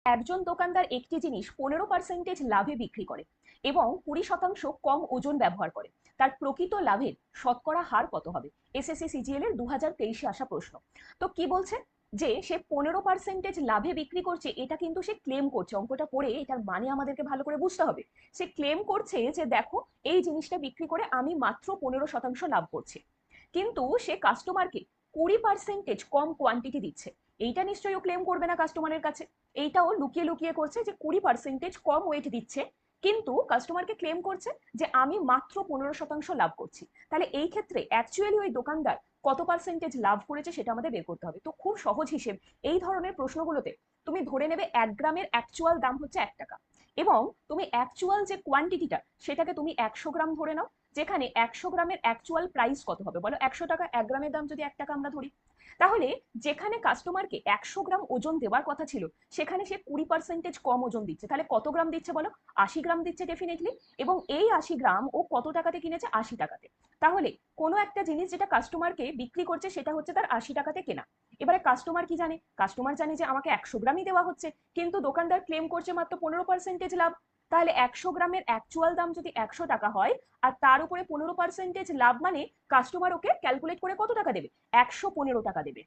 একজন দোকানদার একটি জিনিস 15% লাভে বিক্রি করে এবং 20% কম ওজন ব্যবহার করে, তার প্রকৃত লাভের শতকরা হার কত হবে? এসএসসি সিজিএল এর 2023 আসা প্রশ্ন। তো কি বলছে যে সে 15% লাভে বিক্রি করছে, এটা কিন্তু সে ক্লেম করছে। অঙ্কটা পড়ে এটার মানে আমাদেরকে ভালো করে বুঝতে হবে। সে ক্লেম করছে যে দেখো, এই জিনিসটা বিক্রি করে আমি মাত্র 15% লাভ করছি, কিন্তু সে কাস্টমারকে 20% কম কোয়ান্টিটি দিচ্ছে। এইটা নিশ্চয়ই ও ক্লেম করবে না কাস্টমারের কাছে। এইটাও লুকিয়ে লুকিয়ে করছে যে 20% কম ওয়েট দিচ্ছে, কিন্তু কাস্টমারকে ক্লেম করছে যে আমি মাত্র 15% লাভ করছি। তাহলে এই ক্ষেত্রে অ্যাকচুয়ালি ওই দোকানদার কত পার্সেন্টেজ লাভ করেছে সেটা আমাদের বের করতে হবে। তো খুব সহজ হিসেব, এই ধরনের প্রশ্নগুলোতে তুমি ধরে নেবে 1 গ্রামের অ্যাকচুয়াল দাম হচ্ছে 1 টাকা, এবং তুমি অ্যাকচুয়াল যে কোয়ান্টিটিটা সেটাকে তুমি 100 গ্রাম ধরে নাও, যেখানে 100 গ্রামের অ্যাকচুয়াল প্রাইস কত হবে বলো? 100 টাকা। 1 গ্রামের দাম যদি 1 টাকা আমরা ধরি, তাহলে যেখানে কাস্টমারকে 100 গ্রাম ওজন দেওয়ার কথা ছিল সেখানে সে 20% কম ওজন দিচ্ছে। তাহলে কত গ্রাম দিচ্ছে বলো? 80 গ্রাম দিচ্ছে ডেফিনেটলি। এবং এই 80 গ্রাম ও কত টাকাতে কিনেছে? 80 টাকাতে। তাহলে কোনো একটা জিনিস যেটা কাস্টমারকে বিক্রি করছে সেটা হচ্ছে তার 80 টাকাতে কেনা। এবারে কাস্টমার কি জানে? কাস্টমার জানে যে আমাকে 100 গ্রামই দেওয়া হচ্ছে, কিন্তু দোকানদার ক্লেম করছে মাত্র 15% লাভ। তাহলে 100 গ্রামের অ্যাকচুয়াল দাম যদি 100 টাকা হয়, আর তার উপরে 15% লাভ, মানে কাস্টমার ওকে ক্যালকুলেট করে কত টাকা দেবে? 115 টাকা দেবে,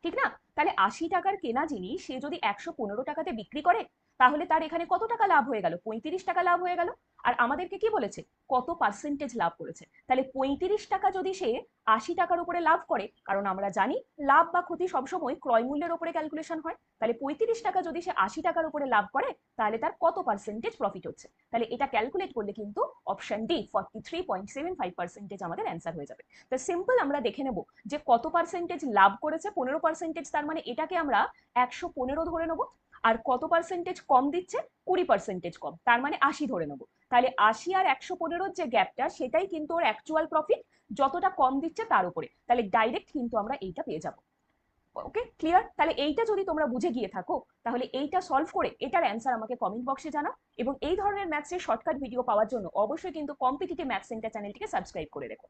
ঠিক না? তাহলে 80 টাকার কেনা জিনিস সে যদি 115 টাকাতে বিক্রি করে, তাহলে তার এখানে কত টাকা লাভ হয়ে গেল? 35 টাকা লাভ হয়ে গেল। আর আমাদেরকে কি বলেছে? কত পার্সেন্টেজ লাভ করেছে। তাহলে 35 টাকা যদি সে 80 টাকার উপরে লাভ করে, কারণ আমরা জানি লাভ বা ক্ষতি সবসময় ক্রয় মূল্যের উপরে ক্যালকুলেশন হয়, তাহলে 35 টাকা যদি সে 80 টাকার উপরে লাভ করে, তাহলে তার কত পার্সেন্টেজ প্রফিট হচ্ছে? তাহলে এটা ক্যালকুলেট করলে কিন্তু অপশন ডি 43.75% আমাদের অ্যান্সার হয়ে যাবে। তো সিম্পল আমরা দেখে নেব যে কত পার্সেন্টেজ লাভ করেছে। 15%, তার মানে এটাকে আমরা 115 ধরে নেবো। আর কত পার্সেন্টেজ কম দিচ্ছে? 20% কম, তার মানে 80 ধরে নেবো। তাহলে 80 আর 115 যে গ্যাপটা, সেটাই কিন্তু ওর অ্যাকচুয়াল প্রফিট, যতটা কম দিচ্ছে তার উপরে। তাহলে ডাইরেক্ট কিন্তু আমরা এইটা পেয়ে যাবো। ওকে, ক্লিয়ার? তাহলে এইটা যদি তোমরা বুঝে গিয়ে থাকো, তাহলে এইটা সলভ করে এটার অ্যান্সার আমাকে কমেন্ট বক্সে জানাও। এবং এই ধরনের ম্যাথসের শর্টকাট ভিডিও পাওয়ার জন্য অবশ্যই কিন্তু কম্পিটিটিভ ম্যাথস সেন্টার চ্যানেলটিকে সাবস্ক্রাইব করে রেখো।